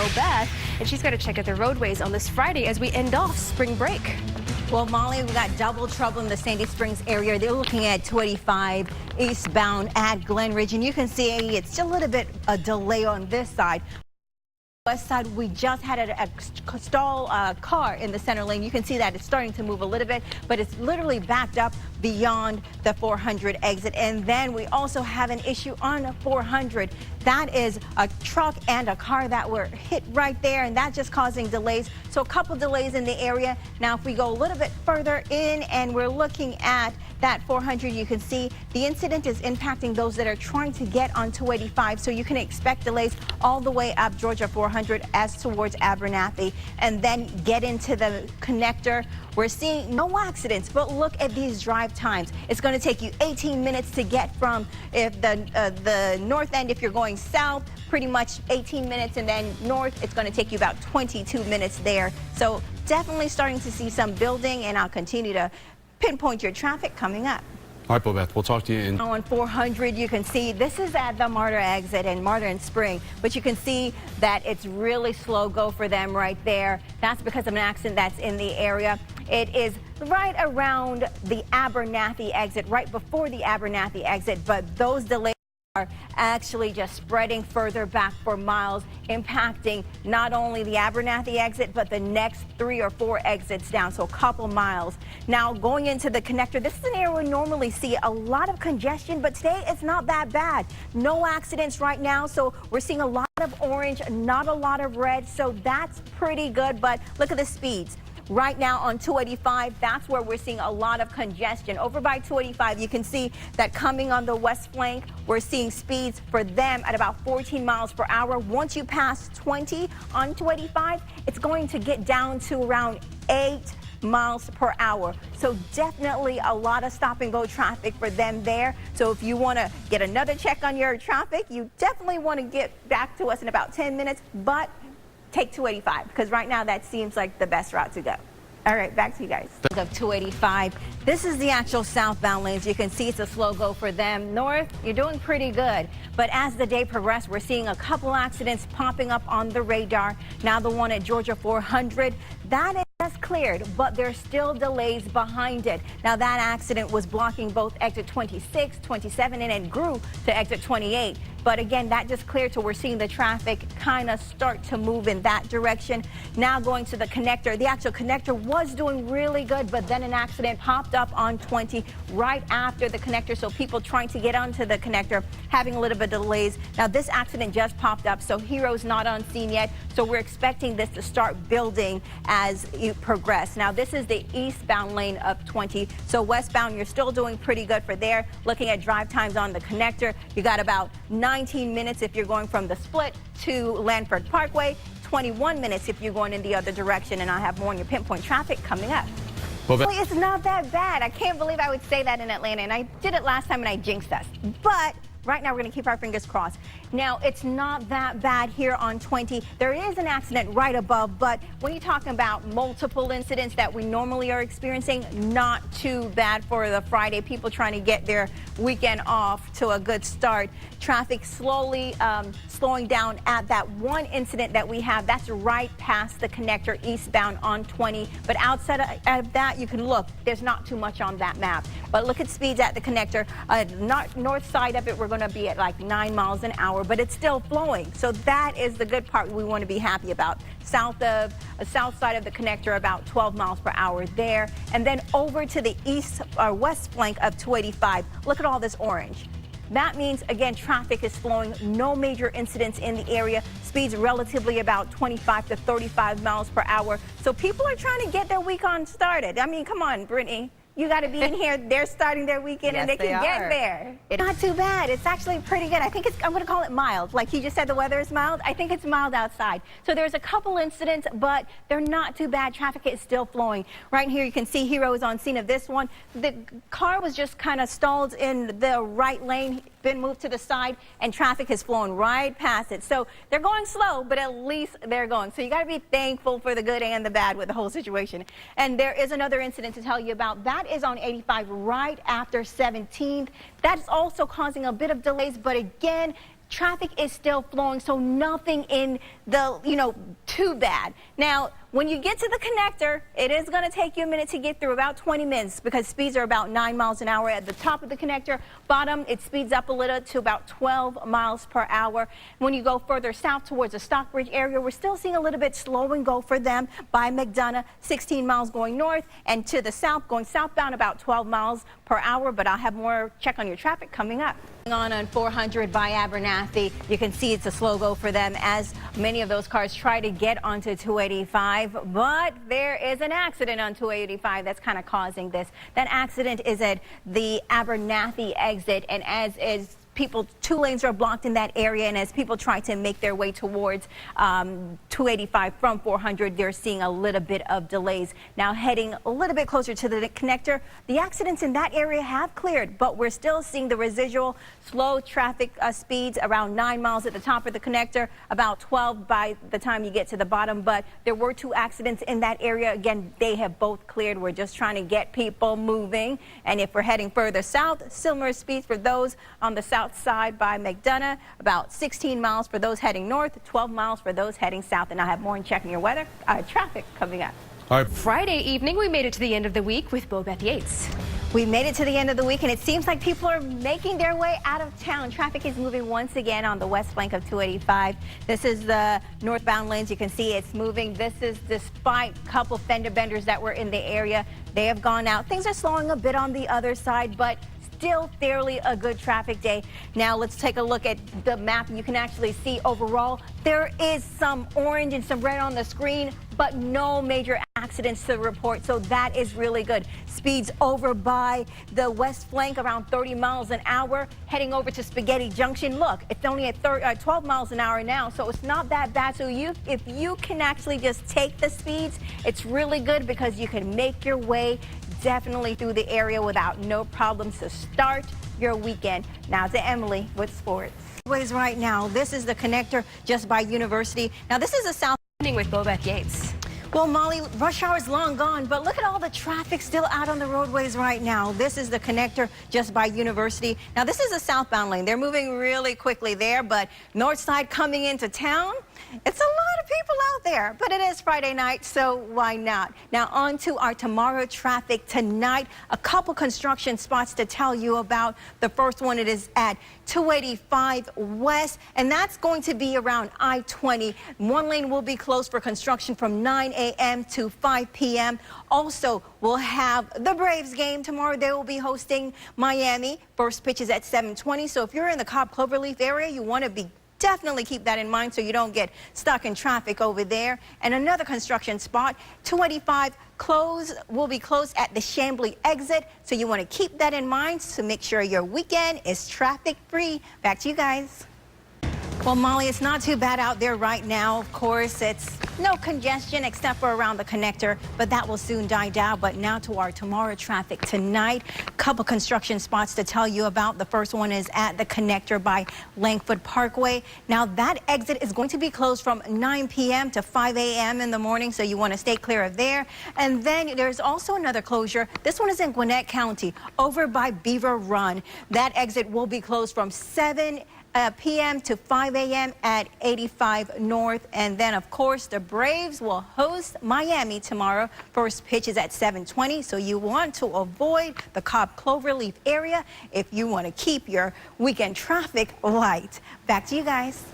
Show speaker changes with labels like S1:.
S1: Bobeth, and she's got to check out the roadways on this Friday as we end off spring break.
S2: Well, Molly, we got double trouble in the Sandy Springs area. They're looking at 285 eastbound at Glen Ridge, and you can see it's still a little bit a delay on this side. West side, we just had a stall car in the center lane. You can see that it's starting to move a little bit, but it's literally backed up beyond the 400 exit. And then we also have an issue on 400. That is a truck and a car that were hit right there, and that's just causing delays. So a couple delays in the area. Now, if we go a little bit further in and we're looking at that 400, you can see the incident is impacting those that are trying to get on 285. So you can expect delays all the way up Georgia 400 as towards Abernathy, and then get into the connector. We're seeing no accidents, but look at these drive times. It's going to take you 18 minutes to get from the north end if you're going south, pretty much 18 minutes, and then north, it's going to take you about 22 minutes there. So definitely starting to see some building, and I'll continue to pinpoint your traffic coming up.
S3: All right, Bobeth, we'll talk to you in...
S2: On 400, you can see this is at the Martyr exit and Martyr and Spring, but you can see that it's really slow go for them right there. That's because of an accident that's in the area. It is right around the Abernathy exit, right before the Abernathy exit, but those delays are actually just spreading further back for miles, impacting not only the Abernathy exit, but the next 3 or 4 exits down, so a couple miles. Now, going into the connector, this is an area we normally see a lot of congestion, but today it's not that bad. No accidents right now, so we're seeing a lot of orange, not a lot of red, so that's pretty good, but look at the speeds. Right now on 285, that's where we're seeing a lot of congestion. Over by 285, you can see that coming on the west flank, we're seeing speeds for them at about 14 miles per hour. Once you pass 20 on 285, it's going to get down to around 8 miles per hour. So definitely a lot of stop and go traffic for them there. So if you want to get another check on your traffic, you definitely want to get back to us in about 10 minutes, but take 285, because right now that seems like the best route to go. All right, back to you guys. Of 285, this is the actual southbound lanes. You can see it's a slow go for them. North, you're doing pretty good. But as the day progressed, we're seeing a couple accidents popping up on the radar. Now the one at Georgia 400, that is cleared, but there's still delays behind it. Now that accident was blocking both exit 26, 27, and it grew to exit 28. But again, that just cleared, so we're seeing the traffic kind of start to move in that direction. Now going to the connector. The actual connector was doing really good, but then an accident popped up on 20 right after the connector. So people trying to get onto the connector having a little bit of delays. Now this accident just popped up, so Hero's not on scene yet. So we're expecting this to start building as you progress. Now this is the eastbound lane of 20. So westbound, you're still doing pretty good for there. Looking at drive times on the connector, you got about 19 minutes if you're going from the split to Lanford Parkway, 21 minutes if you're going in the other direction, and I'll have more on your pinpoint traffic coming up. Well, it's not that bad. I can't believe I would say that in Atlanta, and I did it last time and I jinxed us. But right now, we're going to keep our fingers crossed. Now, it's not that bad here on 20. There is an accident right above, but when you're talking about multiple incidents that we normally are experiencing, not too bad for the Friday. People trying to get their weekend off to a good start. Traffic slowly slowing down at that one incident that we have. That's right past the connector eastbound on 20. But outside of that, you can look. There's not too much on that map. But look at speeds at the connector. North side of it, we're going to be at like 9 miles an hour, but it's still flowing. So that is the good part we want to be happy about. South side of the connector, about 12 miles per hour there. And then over to the east or west flank of 285. Look at all this orange. That means, again, traffic is flowing. No major incidents in the area. Speeds relatively about 25 to 35 miles per hour. So people are trying to get their weekend started. I mean, come on, Brittany. You got to be in here. They're starting their weekend, and they can get there. It's not too bad. It's actually pretty good. I think I'm going to call it mild. Like you just said, the weather is mild. I think it's mild outside. So there's a couple incidents, but they're not too bad. Traffic is still flowing. Right here, you can see Hero is on scene of this one. The car was just kind of stalled in the right lane, been moved to the side, and traffic is flowing right past it. So they're going slow, but at least they're going. So you got to be thankful for the good and the bad with the whole situation. And there is another incident to tell you about. That is on 85 right after 17th. That's also causing a bit of delays, but again, traffic is still flowing, so nothing in the, too bad. Now, when you get to the connector, it is going to take you a minute to get through, about 20 minutes, because speeds are about 9 miles an hour at the top of the connector. Bottom, it speeds up a little to about 12 miles per hour. When you go further south towards the Stockbridge area, we're still seeing a little bit slow and go for them by McDonough, 16 miles going north, and to the south, going southbound about 12 miles per hour. But I'll have more check on your traffic coming up. On 400 by Abernathy, you can see it's a slow go for them as many of those cars try to get onto 285, but there is an accident on 285 that's kind of causing this. That accident is at the Abernathy exit, and as is people, 2 lanes are blocked in that area, and as people try to make their way towards 285 from 400, they're seeing a little bit of delays. Now heading a little bit closer to the connector, the accidents in that area have cleared, but we're still seeing the residual slow traffic speeds around 9 miles at the top of the connector, about 12 by the time you get to the bottom. But there were 2 accidents in that area. Again, they have both cleared. We're just trying to get people moving, and if we're heading further south, similar speeds for those on the south side by McDonough, about 16 miles for those heading north, 12 miles for those heading south. And I have more in checking your weather traffic coming up.
S3: All right.
S1: Friday evening, we made it to the end of the week with Bobeth Yates.
S2: We made it to the end of the week, and it seems like people are making their way out of town. Traffic is moving once again on the west flank of 285. This is the northbound lanes. You can see it's moving. This is despite a couple fender benders that were in the area. They have gone out. Things are slowing a bit on the other side, but still fairly a good traffic day. Now let's take a look at the map. You can actually see overall there is some orange and some red on the screen, but no major accidents to report, so that is really good. Speeds over by the west flank around 30 miles an hour, heading over to Spaghetti Junction. Look, it's only at 12 miles an hour now, so it's not that bad. So if you can actually just take the speeds, it's really good because you can make your way definitely through the area without no problems to start your weekend. Now to Emily with sports. Right now, this is the connector just by University. Now this is a south
S1: With Bobeth Yates.
S2: Well, Molly, rush hour is long gone, but look at all the traffic still out on the roadways right now. This is the connector just by University. Now, this is a southbound lane. They're moving really quickly there, but north side coming into town, it's a lot of people out there, but it is Friday night, so why not? Now, on to our tomorrow traffic tonight. A couple construction spots to tell you about. The first one, it is at 285 West, and that's going to be around I-20. One lane will be closed for construction from 9 a.m. to 5 p.m. Also, we'll have the Braves game tomorrow. They will be hosting Miami. First pitch is at 7:20. So if you're in the Cobb Cloverleaf area, you want to definitely keep that in mind so you don't get stuck in traffic over there. And another construction spot, 285 will be closed at the Chambly exit. So you want to keep that in mind to make sure your weekend is traffic free. Back to you guys. Well, Molly, it's not too bad out there right now. Of course, it's no congestion except for around the connector, but that will soon die down. But now to our tomorrow traffic tonight. Couple construction spots to tell you about. The first one is at the connector by Langford Parkway. Now that exit is going to be closed from 9 p.m. to 5 a.m. in the morning, so you want to stay clear of there. And then there's also another closure. This one is in Gwinnett County over by Beaver Run. That exit will be closed from 7 p.m. to 5 a.m. at 85 North. And then, of course, the Braves will host Miami tomorrow. First pitch is at 7:20, so you want to avoid the Cobb Cloverleaf area if you want to keep your weekend traffic light. Back to you guys.